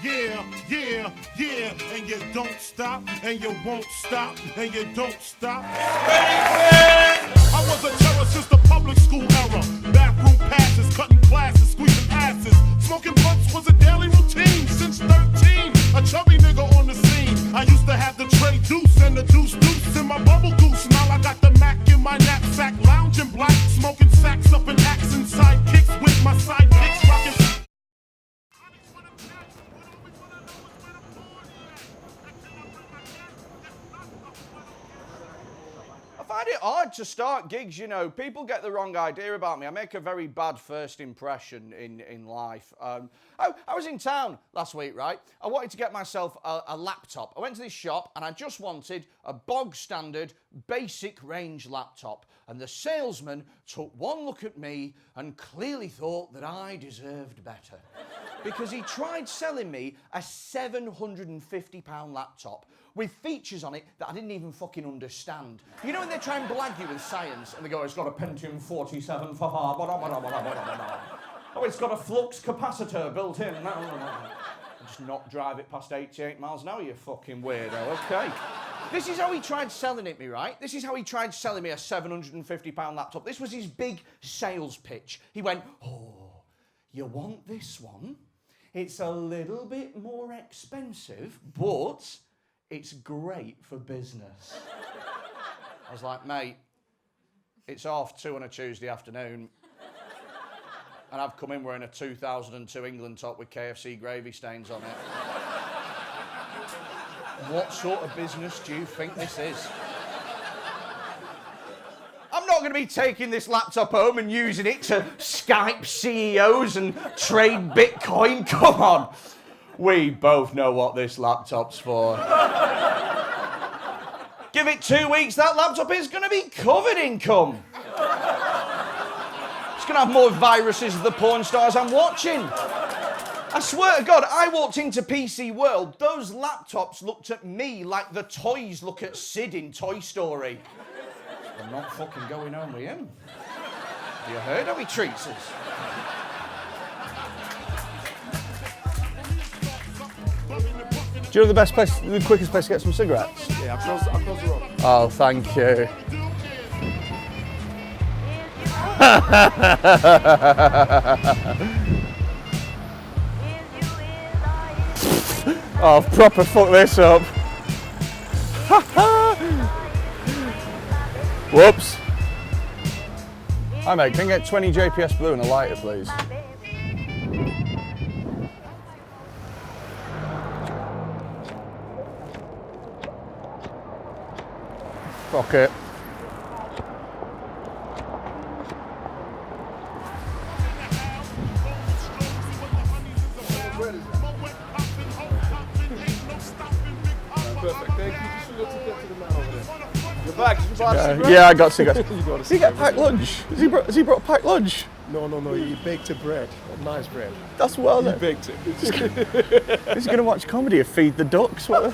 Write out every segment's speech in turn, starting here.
yeah, yeah, yeah. And you don't stop, and you won't stop, and you don't stop. I was a terror since the public school era. Bathroom passes, cutting classes, squeezing asses. Smoking blunts was a daily routine since 13. A chubby nigga on the scene. I used to have the tray deuce and the deuce in my bubble goose. Now I got the Mac in my knapsack, lounging black, smoking sacks up in axe and sidekicks with my sidekicks rocking. I find it hard to start gigs, you know. People get the wrong idea about me. I make a very bad first impression in life. I was in town last week, right? I wanted to get myself a laptop. I went to this shop and I just wanted a bog standard, basic range laptop. And the salesman took one look at me and clearly thought that I deserved better. Because he tried selling me a £750 laptop with features on it that I didn't even fucking understand. You know when they try and blag you with science and they go, it's got a Pentium 47, oh, it's got a flux capacitor built in. Just not drive it past 88 miles an hour, you fucking weirdo, okay. This is how he tried selling it me, right? This is how he tried selling me a £750 laptop. This was his big sales pitch. He went, oh, you want this one? It's a little bit more expensive, but it's great for business. I was like, mate, it's 2:30 on a Tuesday afternoon, and I've come in wearing a 2002 England top with KFC gravy stains on it. What sort of business do you think this is? I'm not going to be taking this laptop home and using it to Skype CEOs and trade Bitcoin. Come on. We both know what this laptop's for. Give it 2 weeks, that laptop is going to be covered in cum. It's going to have more viruses than the porn stars I'm watching. I swear to God, I walked into PC World, those laptops looked at me like the toys look at Sid in Toy Story. I'm not fucking going home with him. Have you heard how he treats us? Do you know the best place, the quickest place to get some cigarettes? Yeah, across the road. Oh, thank you. Oh, proper fuck this up. Whoops. Hi mate, can I get 20 JPS Blue and a lighter, please? Fuck it. Perfect, thank you. Just forgot to get to the man over there. Your bag, did you buy cigarettes? Yeah, I got cigarettes. You got a Did he get packed lunch? Has he brought packed lunch? No, he baked a bread. A nice bread. That's well He then. baked it. Is he going to watch comedy or feed the ducks? What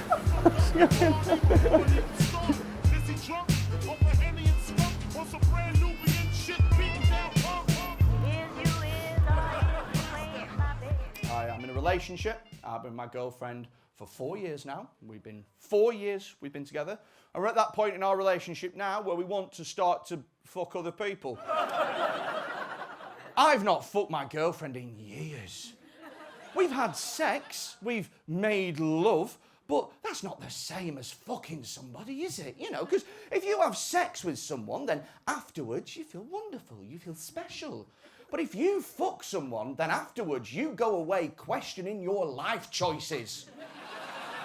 I'm in a relationship. I've been with my girlfriend for 4 years now. We've been 4 years we've been together. And we're at that point in our relationship now where we want to start to fuck other people. I've not fucked my girlfriend in years. We've had sex, we've made love, but that's not the same as fucking somebody, is it? You know, because if you have sex with someone, then afterwards you feel wonderful, you feel special. But if you fuck someone, then afterwards you go away questioning your life choices.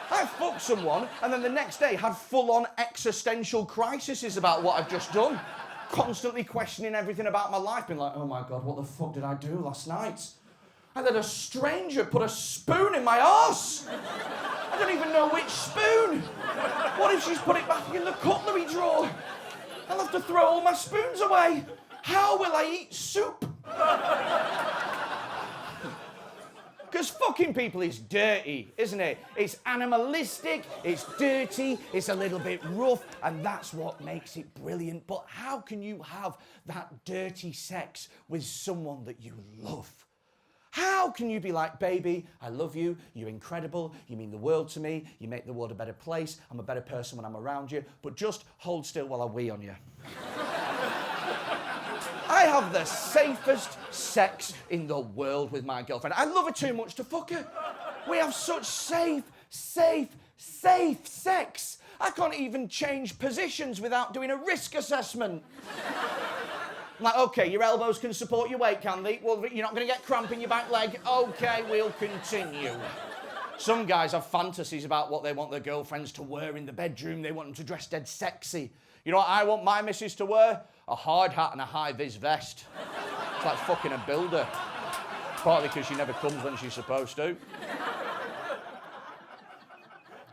I fucked someone and then the next day had full-on existential crises about what I've just done. Constantly questioning everything about my life, being like, oh my God, what the fuck did I do last night? And then a stranger put a spoon in my arse. I don't even know which spoon. What if she's put it back in the cutlery drawer? I'll have to throw all my spoons away. How will I eat soup? Because fucking people is dirty, isn't it? It's animalistic, it's dirty, it's a little bit rough, and that's what makes it brilliant. But how can you have that dirty sex with someone that you love? How How can you be like, baby, I love you, you're incredible, you mean the world to me, you make the world a better place, I'm a better person when I'm around you, but just hold still while I wee on you. I have the safest sex in the world with my girlfriend. I love her too much to fuck her. We have such safe sex. I can't even change positions without doing a risk assessment. I'm like, okay, your elbows can support your weight, can they? Well, you're not going to get cramp in your back leg. Okay, we'll continue. Some guys have fantasies about what they want their girlfriends to wear in the bedroom. They want them to dress dead sexy. You know what I want my missus to wear? A hard hat and a high-vis vest. It's like fucking a builder. Partly because she never comes when she's supposed to.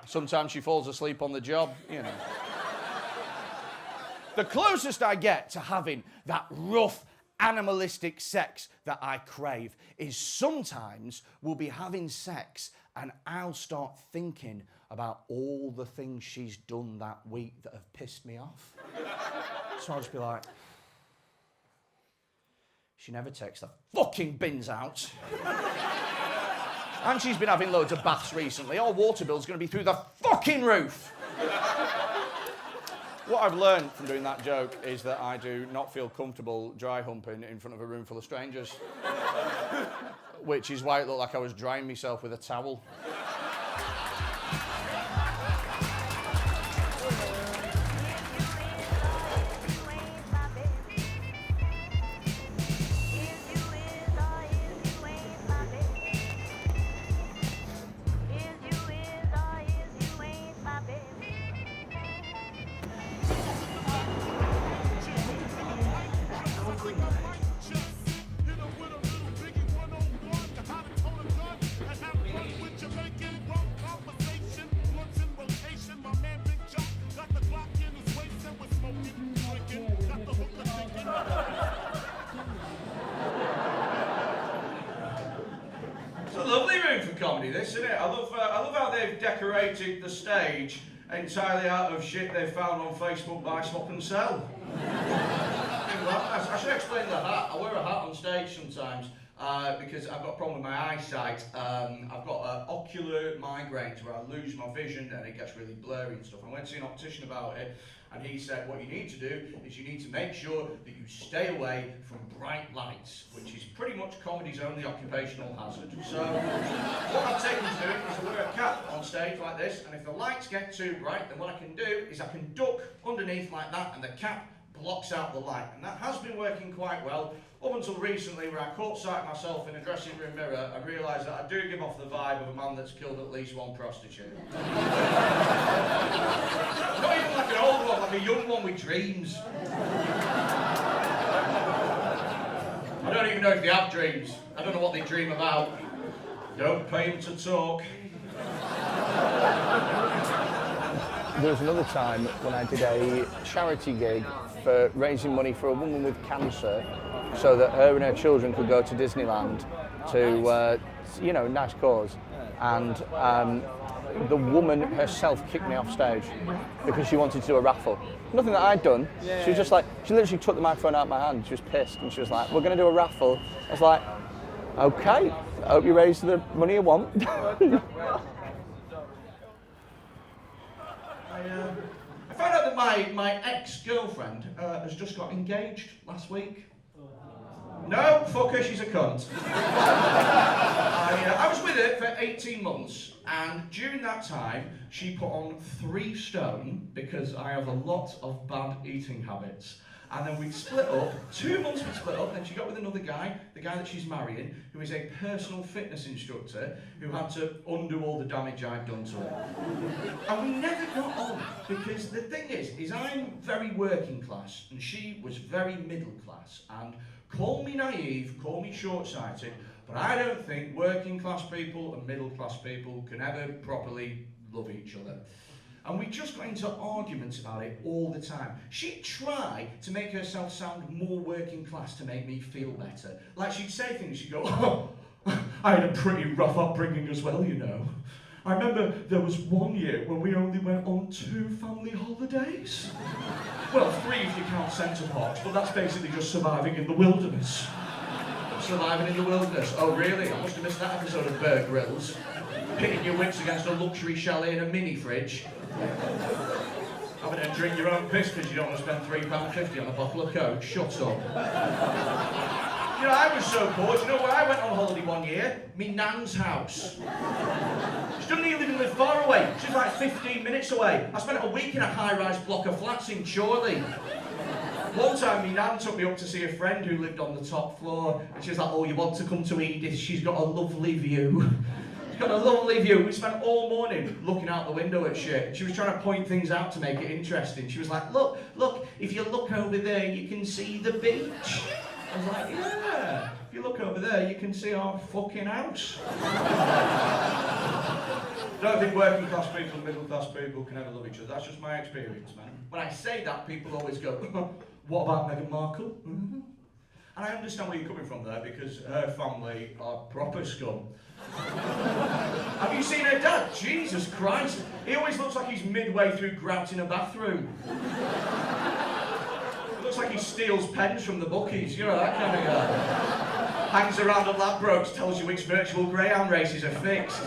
Sometimes she falls asleep on the job, you know. The closest I get to having that rough, animalistic sex that I crave is sometimes we'll be having sex and I'll start thinking about all the things she's done that week that have pissed me off. So I'll just be like, she never takes the fucking bins out. And she's been having loads of baths recently. Our water bill's going to be through the fucking roof. What I've learned from doing that joke is that I do not feel comfortable dry humping in front of a room full of strangers. Which is why it looked like I was drying myself with a towel. Comedy, this, isn't it? I love how they've decorated the stage entirely out of shit they've found on Facebook, buy, swap and sell. I should explain the hat. I wear a hat on stage sometimes because I've got a problem with my eyesight. I've got ocular migraines where I lose my vision and it gets really blurry and stuff. I went to see an optician about it and he said what you need to do is you need to make sure that you stay away from bright lights, which is pretty much comedy's only occupational hazard. So what I've taken to do is I wear a cap on stage like this, and if the lights get too bright, then what I can do is I can duck underneath like that and the cap blocks out the light. And that has been working quite well, up until recently where I caught sight of myself in a dressing room mirror and realised that I do give off the vibe of a man that's killed at least one prostitute. Not even like an old one, like a young one with dreams. I don't even know if they have dreams. I don't know what they dream about. Don't pay them to talk. There was another time when I did a charity gig for raising money for a woman with cancer so that her and her children could go to Disneyland to, nice cause. And the woman herself kicked me off stage because she wanted to do a raffle. Nothing that I'd done. She was just like, she literally took the microphone out of my hand. She was pissed and she was like, we're going to do a raffle. I was like, okay, I hope you raise the money you want. I found out that my ex-girlfriend has just got engaged last week. No, fuck her, she's a cunt. I was with her for 18 months, and during that time, she put on 3 stone because I have a lot of bad eating habits. And then we'd split up, 2 months we'd split up, then she got with another guy, the guy that she's marrying, who is a personal fitness instructor who had to undo all the damage I've done to her. And we never got on, because the thing is I'm very working class, and she was very middle class, and call me naive, call me short-sighted, but I don't think working class people and middle class people can ever properly love each other. And we just got into arguments about it all the time. She'd try to make herself sound more working class to make me feel better. Like she'd say things, she'd go, oh, I had a pretty rough upbringing as well, you know. I remember there was one year when we only went on 2 family holidays. Well, 3 if you count Centre Parks, but that's basically just surviving in the wilderness. Surviving in the Wilderness. Oh, really? I must have missed that episode of Bear Grylls. Pitting your wits against a luxury chalet in a mini fridge. Having to drink your own piss because you don't want to spend £3.50 on a bottle of Coke. Shut up. You know, I was so bored. You know where I went on holiday one year? Me nan's house. She doesn't even live far away. She's like 15 minutes away. I spent a week in a high-rise block of flats in Chorley. One time, me nan took me up to see a friend who lived on the top floor, and she was like, "Oh, you want to come to Edith? She's got a lovely view." She's got a lovely view. We spent all morning looking out the window at shit. She was trying to point things out to make it interesting. She was like, "Look, look, if you look over there, you can see the beach." I was like, "Yeah, if you look over there, you can see our fucking house." I don't think working class people and middle class people can ever love each other. That's just my experience, man. When I say that, people always go, "What about Meghan Markle?" Mm-hmm. And I understand where you're coming from there, because her family are proper scum. Have you seen her dad? Jesus Christ. He always looks like he's midway through grouting a bathroom. It looks like he steals pens from the bookies, you know, that kind of guy. Hangs around at Ladbrokes, tells you which virtual greyhound races are fixed.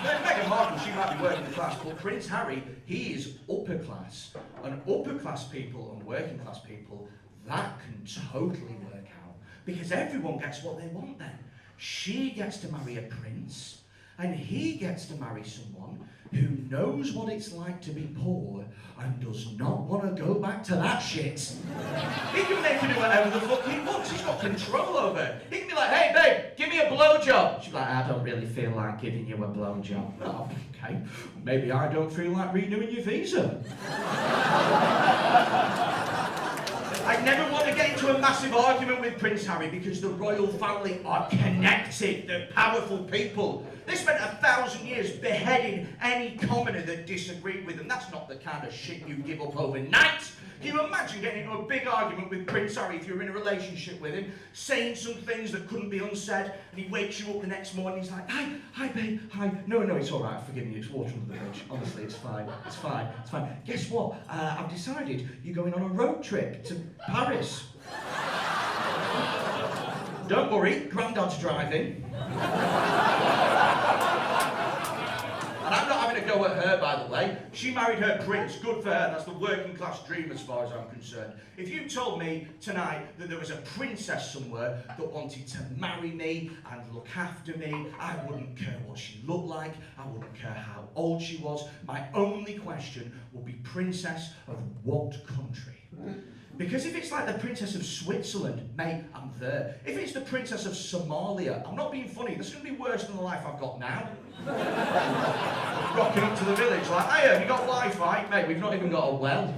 Meghan Markle, she might be working class, but Prince Harry, he is upper class. And upper class people and working class people, that can totally work out. Because everyone gets what they want then. She gets to marry a prince, and he gets to marry someone who knows what it's like to be poor and does not want to go back to that shit. He can make her do whatever the fuck he wants. He's got control over it. He can be like, "Hey, babe, give me a blowjob." She's like, "I don't really feel like giving you a blowjob." Oh, okay. Maybe I don't feel like renewing your visa. I never want to get into a massive argument with Prince Harry because the royal family are connected. They're powerful people. They spent 1,000 years beheading any commoner that disagreed with them. That's not the kind of shit you give up overnight. Can you imagine getting into a big argument with Prince Harry if you're in a relationship with him, saying some things that couldn't be unsaid, and he wakes you up the next morning, he's like, hi babe, hi. No, it's all right, forgive me, it's water under the bridge. Honestly, it's fine. Guess what? I've decided you're going on a road trip to Paris. Don't worry, Grandad's driving. And I'm not having a go at her, by the way. She married her prince. Good for her. That's the working class dream as far as I'm concerned. If you told me tonight that there was a princess somewhere that wanted to marry me and look after me, I wouldn't care what she looked like. I wouldn't care how old she was. My only question would be princess of what country? Because if it's like the Princess of Switzerland, mate, I'm there. If it's the Princess of Somalia, I'm not being funny, this is going to be worse than the life I've got now. Rocking up to the village like, "Hey, have you got Wi-Fi?" "Mate, we've not even got a well."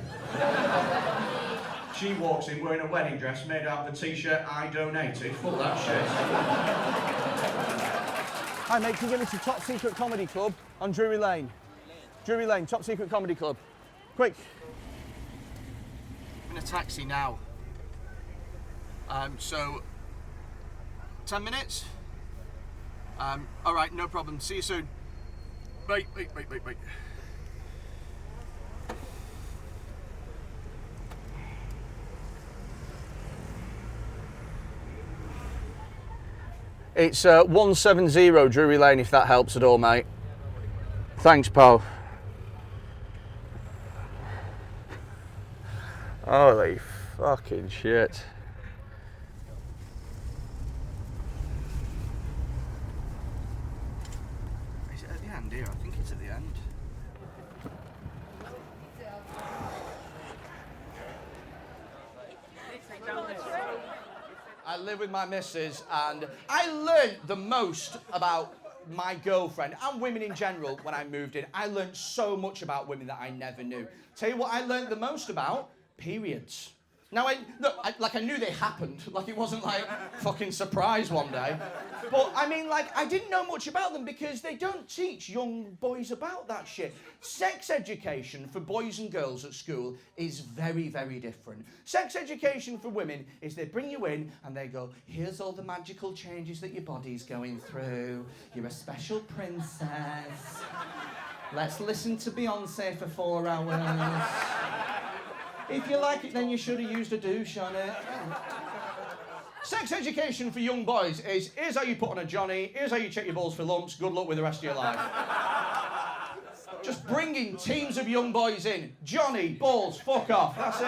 She walks in wearing a wedding dress made out of a t-shirt I donated. Fuck that shit. Hi mate, can you get me to Top Secret Comedy Club on Drury Lane? Drury Lane, Top Secret Comedy Club. Quick. I'm in a taxi now. So 10 minutes? All right, no problem. See you soon. Wait. It's 170 Drury Lane, if that helps at all, mate. Thanks, pal. Holy fucking shit. Is it at the end here? I think it's at the end. I live with my missus and I learned the most about my girlfriend and women in general when I moved in. I learned so much about women that I never knew. Tell you what I learned the most about? Periods. Now, I knew they happened. Like, it wasn't like fucking surprise one day. But, I mean, like, I didn't know much about them because they don't teach young boys about that shit. Sex education for boys and girls at school is very, very different. Sex education for women is they bring you in and they go, "Here's all the magical changes that your body's going through. You're a special princess. Let's listen to Beyonce for 4 hours. If you like it, then you should have used a douche on it." Sex education for young boys is, here's how you put on a Johnny, here's how you check your balls for lumps, good luck with the rest of your life. Just bringing teams of young boys in. Johnny, balls, fuck off, that's it.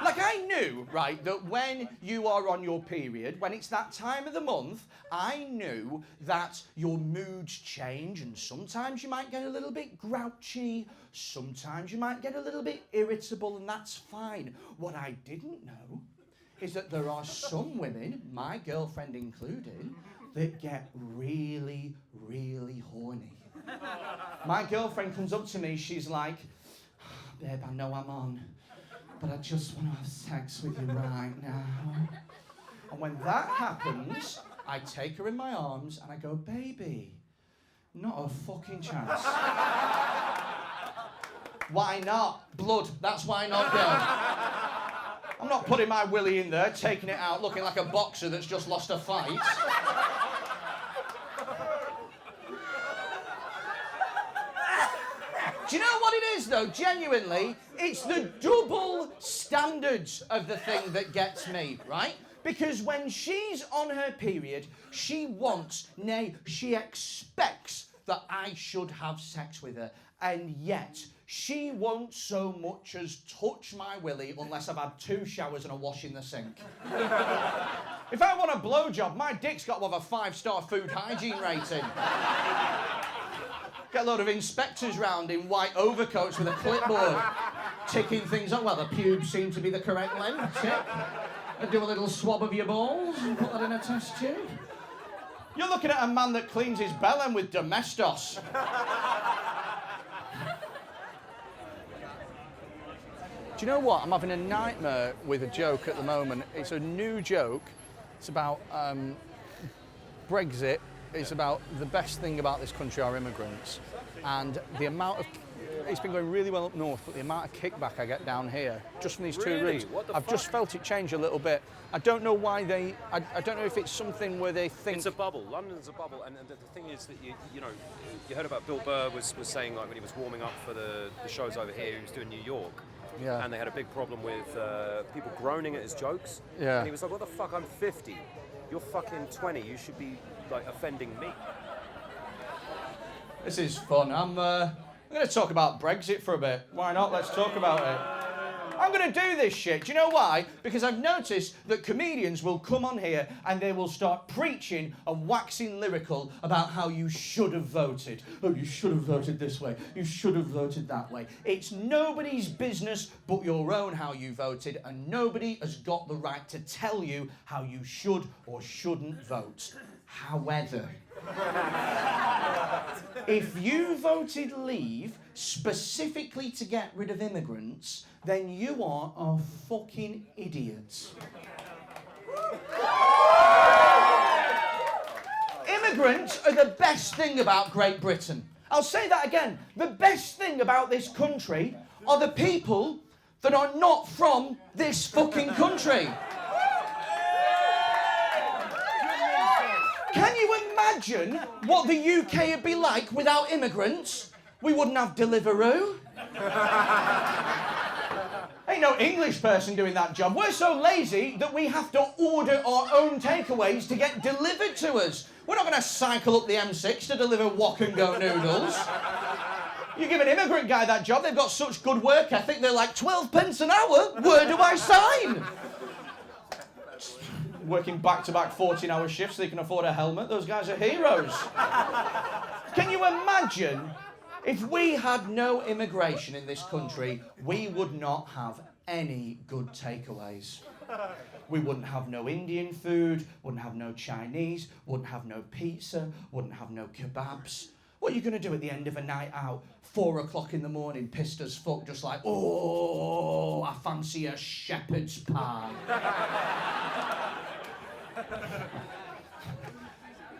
Like I knew, right, that when you are on your period, when it's that time of the month, I knew that your moods change and sometimes you might get a little bit grouchy, sometimes you might get a little bit irritable, and that's fine. What I didn't know is that there are some women, my girlfriend included, that get really, really horny. My girlfriend comes up to me, she's like, babe, I know I'm on, but I just want to have sex with you right now. And when that happens, I take her in my arms and I go, baby, not a fucking chance. Why not? Blood, that's why not, girl. I'm not putting my willy in there, taking it out, looking like a boxer that's just lost a fight. Do you know what it is, though? Genuinely, it's the double standards of the thing that gets me, right? Because when she's on her period, she wants, nay, she expects that I should have sex with her. And yet, she won't so much as touch my willy unless I've had 2 showers and a wash in the sink. If I want a blowjob, my dick's got to have a 5-star food hygiene rating. Get a load of inspectors round in white overcoats with a clipboard, ticking things up. Well, the pubes seem to be the correct length. Tick. And do a little swab of your balls and put that in a test tube. You're looking at a man that cleans his bellend with Domestos. Do you know what? I'm having a nightmare with a joke at the moment. It's a new joke. It's about Brexit. It's about the best thing about this country are immigrants. And the amount of... It's been going really well up north, but the amount of kickback I get down here, just from these 2 routes, I've just felt it change a little bit. I don't know why they... I don't know if it's something where they think... It's a bubble. London's a bubble. And the thing is that, you know, you heard about Bill Burr was saying, like, when he was warming up for the shows over here, he was doing New York. Yeah. And they had a big problem with people groaning at his jokes. Yeah. And he was like, what the fuck, I'm 50. You're fucking 20. You should be, like, offending me. This is fun. I'm going to talk about Brexit for a bit. Why not? Let's talk about it. I'm going to do this shit. Do you know why? Because I've noticed that comedians will come on here and they will start preaching and waxing lyrical about how you should have voted. Oh, you should have voted this way. You should have voted that way. It's nobody's business but your own how you voted, and nobody has got the right to tell you how you should or shouldn't vote. However, if you voted Leave specifically to get rid of immigrants, then you are a fucking idiot. Immigrants are the best thing about Great Britain. I'll say that again. The best thing about this country are the people that are not from this fucking country. Can you imagine what the UK would be like without immigrants? We wouldn't have Deliveroo. Ain't no English person doing that job. We're so lazy that we have to order our own takeaways to get delivered to us. We're not going to cycle up the M6 to deliver wok and go noodles. You give an immigrant guy that job, they've got such good work ethic, they're like 12 pence an hour. Where do I sign? Working back-to-back 14-hour shifts so they can afford a helmet. Those guys are heroes. Can you imagine if we had no immigration in this country, we would not have any good takeaways. We wouldn't have no Indian food, wouldn't have no Chinese, wouldn't have no pizza, wouldn't have no kebabs. What are you going to do at the end of a night out, 4 o'clock in the morning, pissed as fuck, just like, oh, I fancy a shepherd's pie.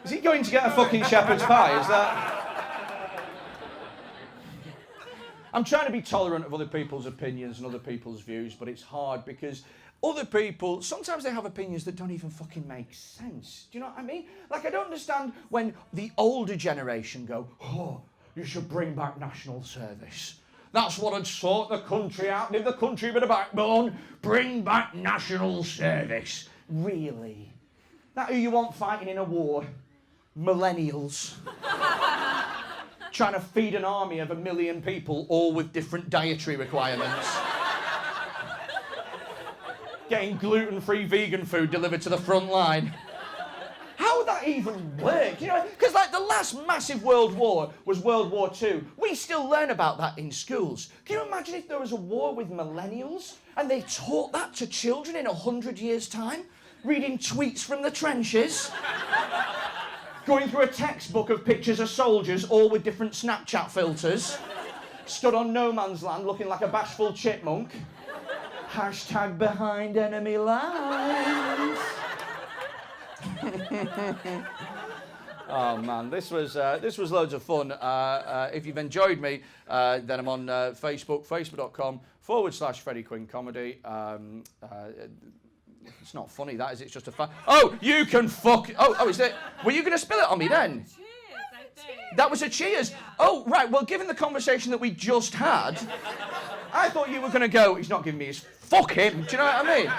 Is he going to get a fucking shepherd's pie? Is that... I'm trying to be tolerant of other people's opinions and other people's views, but it's hard because other people, sometimes they have opinions that don't even fucking make sense. Do you know what I mean? Like, I don't understand when the older generation go, oh, you should bring back national service. That's what would sort the country out, give the country a bit of backbone. Bring back national service. Really? That who you want fighting in a war? Millennials. Trying to feed an army of 1 million people, all with different dietary requirements. Getting gluten-free vegan food delivered to the front line. How would that even work? You know, because like the last massive world war was World War II. We still learn about that in schools. Can you imagine if there was a war with millennials and they taught that to children in 100 years' time? Reading tweets from the trenches? Going through a textbook of pictures of soldiers, all with different Snapchat filters? Stood on no man's land looking like a bashful chipmunk? Hashtag behind enemy lines. Oh man, this was loads of fun. If you've enjoyed me, then I'm on Facebook, facebook.com/Freddy Quinne Comedy. It's not funny, that is. It's just a fact. Oh, you can fuck. Oh, is it? Were you going to spill it on me then? Cheers, I think. That was a cheers. Oh, right. Well, given the conversation that we just had, I thought you were going to go. He's not giving me his. Fuck him. Do you know what I mean?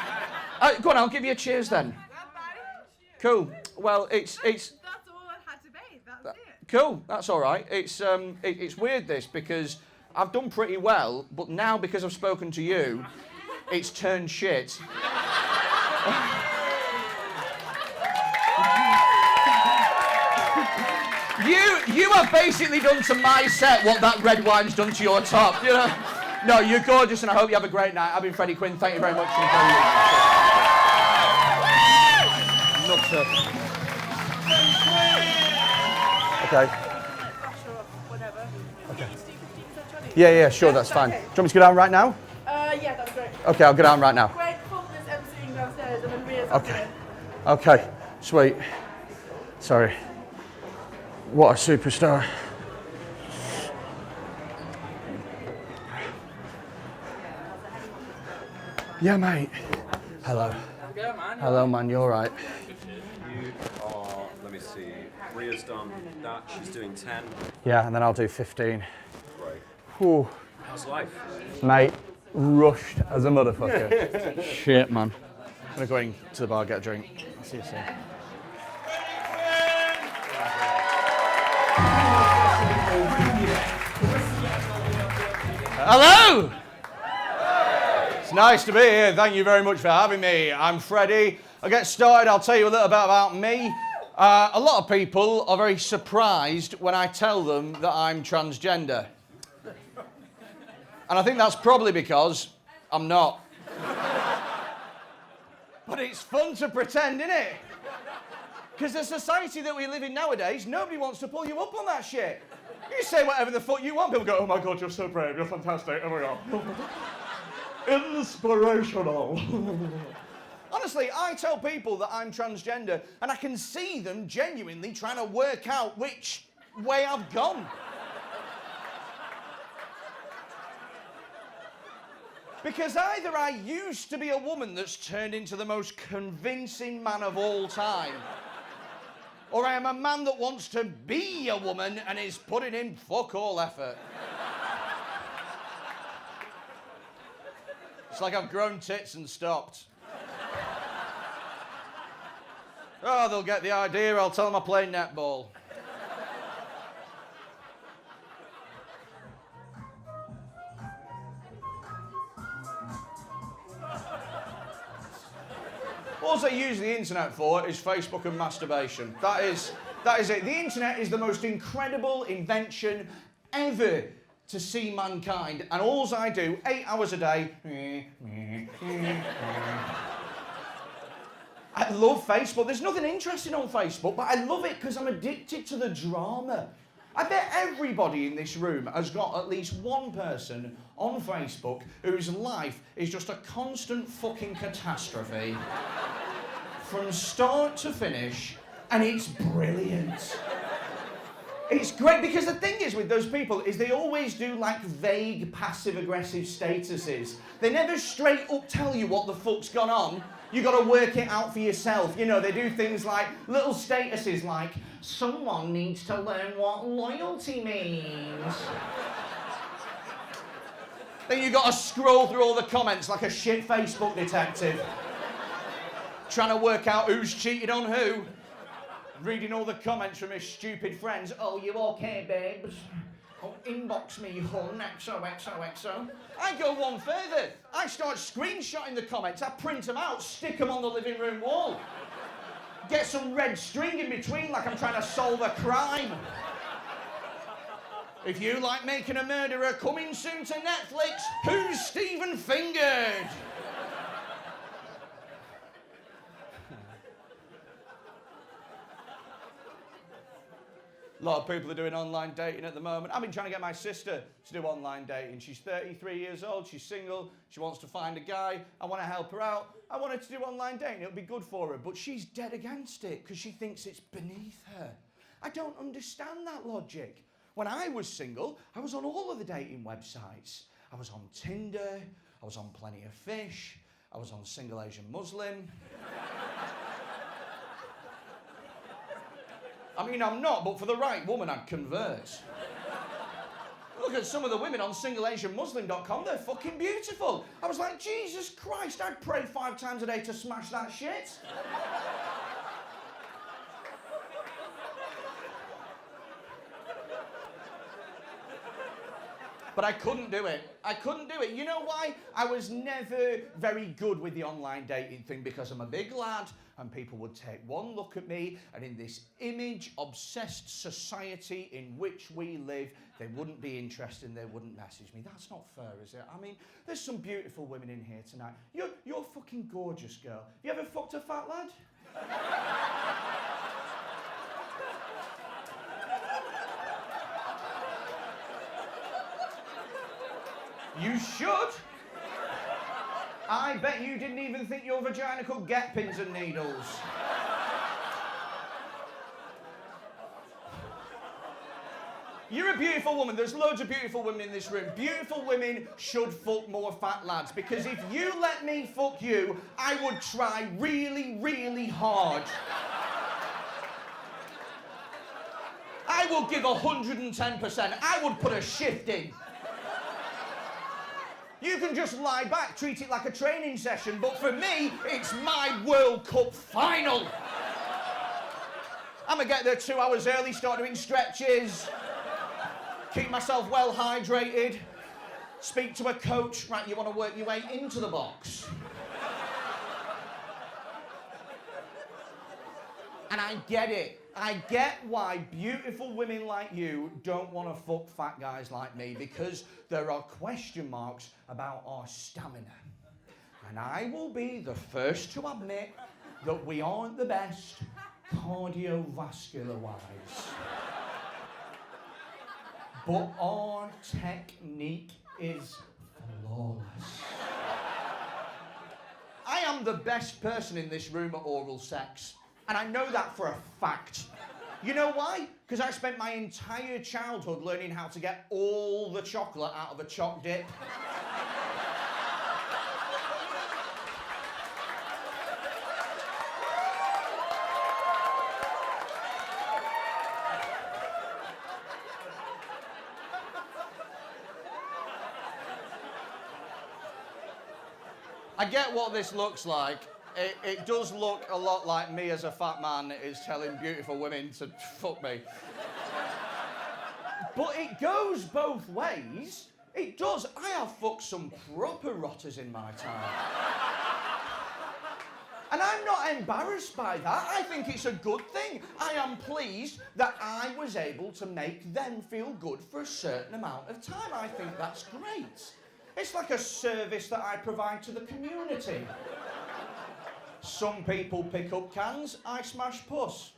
Go on. I'll give you a cheers then. Cool. Well, it's. That's all it had to be. That's it. Cool. That's all right. It's weird this because I've done pretty well, but now because I've spoken to you, it's turned shit. You have basically done to my set what that red wine's done to your top, you know? No, you're gorgeous and I hope you have a great night. I've been Freddy Quinne. Thank you very much. Nutter. Okay. Okay. Yeah, sure, that's fine. Do you want me to go down right now? Yeah, that's great. Okay, I'll go down right now. Great fun this emceeing downstairs and then Ria's Okay, sweet. Sorry. What a superstar. Yeah, mate. Hello. Hello, man, you all right? You are, let me see, Ria's done that, she's doing 10. Yeah, and then I'll do 15. Great. Whew. How's life? Mate, rushed as a motherfucker. Shit, man. I'm gonna go in to the bar, get a drink. I'll see you soon. Hello! It's nice to be here. Thank you very much for having me. I'm Freddy. I'll get started. I'll tell you a little bit about me. A lot of people are very surprised when I tell them that I'm transgender. And I think that's probably because I'm not. But it's fun to pretend, isn't it? Because the society that we live in nowadays, nobody wants to pull you up on that shit. You say whatever the fuck you want, people go, oh my God, you're so brave, you're fantastic, oh my God. Inspirational. Honestly, I tell people that I'm transgender and I can see them genuinely trying to work out which way I've gone. Because either I used to be a woman that's turned into the most convincing man of all time, or I am a man that wants to be a woman and is putting in fuck all effort. It's like I've grown tits and stopped. Oh, they'll get the idea. I'll tell them I play netball. All I use the internet for is Facebook and masturbation. That is it. The internet is the most incredible invention ever to see mankind. And all I do, 8 hours a day. I love Facebook. There's nothing interesting on Facebook, but I love it because I'm addicted to the drama. I bet everybody in this room has got at least one person on Facebook whose life is just a constant fucking catastrophe from start to finish, and it's brilliant. It's great because the thing is with those people is they always do like vague passive-aggressive statuses. They never straight up tell you what the fuck's gone on. You got to work it out for yourself. You know, they do things like little statuses like, someone needs to learn what loyalty means. Then you got to scroll through all the comments like a shit Facebook detective. Trying to work out who's cheated on who. Reading all the comments from his stupid friends. Oh, you okay, babes? Oh, inbox me, hun, XOXOXO. I go one further. I start screenshotting the comments. I print them out, stick them on the living room wall. Get some red string in between like I'm trying to solve a crime. If you like Making a Murderer, coming soon to Netflix, who's Stephen Fingered? A lot of people are doing online dating at the moment. I've been trying to get my sister to do online dating. She's 33 years old, she's single, she wants to find a guy. I want to help her out. I want her to do online dating, it'll be good for her. But she's dead against it because she thinks it's beneath her. I don't understand that logic. When I was single, I was on all of the dating websites. I was on Tinder, I was on Plenty of Fish, I was on Single Asian Muslim. I mean, I'm not, but for the right woman, I'd convert. Look at some of the women on singleasianmuslim.com, they're fucking beautiful. I was like, Jesus Christ, I'd pray 5 times a day to smash that shit. But I couldn't do it. I couldn't do it. You know why? I was never very good with the online dating thing because I'm a big lad and people would take one look at me and in this image-obsessed society in which we live, they wouldn't be interested, they wouldn't message me. That's not fair, is it? I mean, there's some beautiful women in here tonight. You're fucking gorgeous, girl. You ever fucked a fat lad? You should. I bet you didn't even think your vagina could get pins and needles. You're a beautiful woman. There's loads of beautiful women in this room. Beautiful women should fuck more fat lads because if you let me fuck you, I would try really, really hard. I will give 110%. I would put a shift in. You can just lie back, treat it like a training session, but for me, it's my World Cup final. I'm gonna get there 2 hours early, start doing stretches, keep myself well hydrated, speak to a coach, right, you wanna work your way into the box. And I get it. I get why beautiful women like you don't want to fuck fat guys like me because there are question marks about our stamina. And I will be the first to admit that we aren't the best cardiovascular-wise. But our technique is flawless. I am the best person in this room at oral sex. And I know that for a fact. You know why? Because I spent my entire childhood learning how to get all the chocolate out of a choc dip. I get what this looks like. It does look a lot like me as a fat man is telling beautiful women to fuck me. But it goes both ways. It does. I have fucked some proper rotters in my time. And I'm not embarrassed by that. I think it's a good thing. I am pleased that I was able to make them feel good for a certain amount of time. I think that's great. It's like a service that I provide to the community. Some people pick up cans, I smash puss.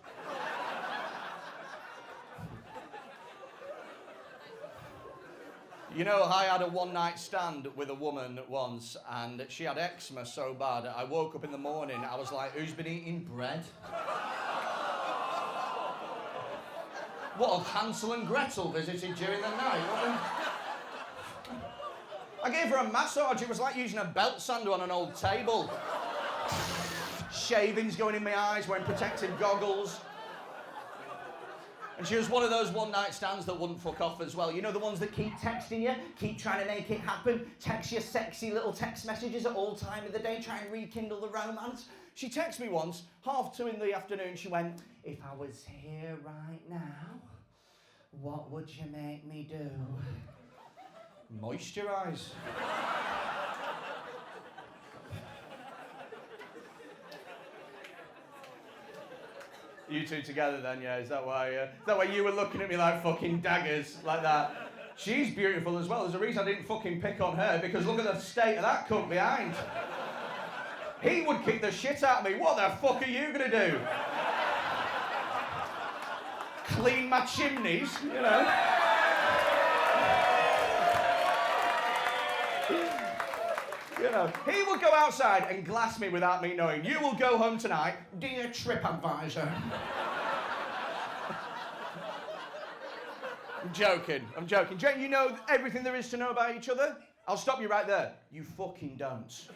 You know, I had a one-night stand with a woman once and she had eczema so bad, I woke up in the morning, I was like, who's been eating bread? What have Hansel and Gretel visited during the night? I gave her a massage, it was like using a belt sander on an old table. Shavings going in my eyes, wearing protective goggles. And she was one of those one-night stands that wouldn't fuck off as well. You know, the ones that keep texting you, keep trying to make it happen, text you sexy little text messages at all time of the day, try and rekindle the romance. She texted me once, 2:30 in the afternoon, she went, if I was here right now, what would you make me do? Moisturise. You two together then, yeah? Is that why you were looking at me like fucking daggers, like that? She's beautiful as well. There's a reason I didn't fucking pick on her, because look at the state of that cunt behind. He would kick the shit out of me. What the fuck are you gonna do? Clean my chimneys, you know? You know, he will go outside and glass me without me knowing. You will go home tonight, dear TripAdvisor. I'm joking. Jane, you know everything there is to know about each other? I'll stop you right there. You fucking don't.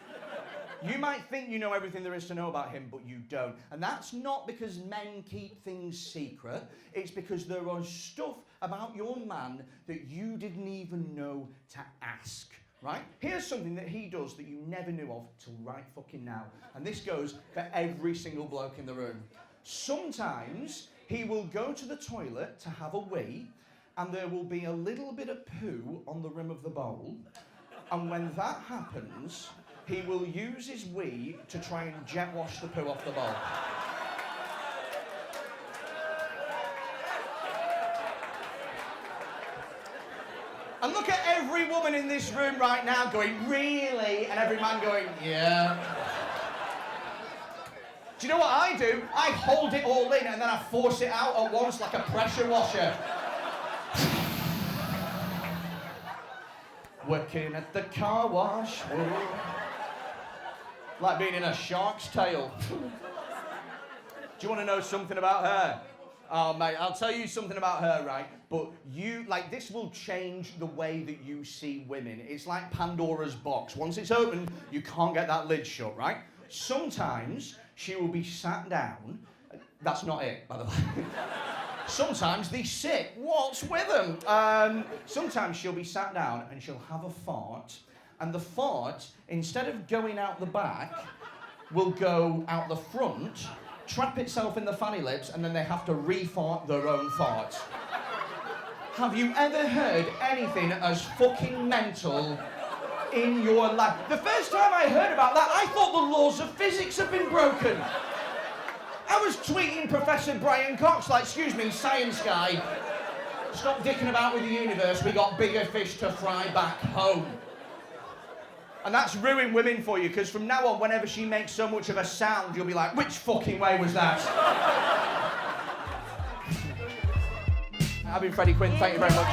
You might think you know everything there is to know about him, but you don't. And that's not because men keep things secret. It's because there is stuff about your man that you didn't even know to ask. Right? Here's something that he does that you never knew of till right fucking now. And this goes for every single bloke in the room. Sometimes he will go to the toilet to have a wee, and there will be a little bit of poo on the rim of the bowl. And when that happens, he will use his wee to try and jet wash the poo off the bowl. And look at every woman in this room right now going, really? And every man going, yeah. Do you know what I do? I hold it all in and then I force it out at once like a pressure washer. Working at the car wash. Whoa. Like being in a shark's tail. Do you want to know something about her? Oh, mate, I'll tell you something about her, right? But this will change the way that you see women. It's like Pandora's box. Once it's open, you can't get that lid shut, right? Sometimes she will be sat down. That's not it, by the way. Sometimes they sit. What's with them? Sometimes she'll be sat down and she'll have a fart. And the fart, instead of going out the back, will go out the front, trap itself in the fanny lips, and then they have to re-fart their own fart. Have you ever heard anything as fucking mental in your life? The first time I heard about that, I thought the laws of physics had been broken. I was tweeting Professor Brian Cox like, excuse me, science guy, stop dicking about with the universe, we got bigger fish to fry back home. And that's ruined women for you, because from now on, whenever she makes so much of a sound, you'll be like, which fucking way was that? I've been Freddy Quinne, thank you very much.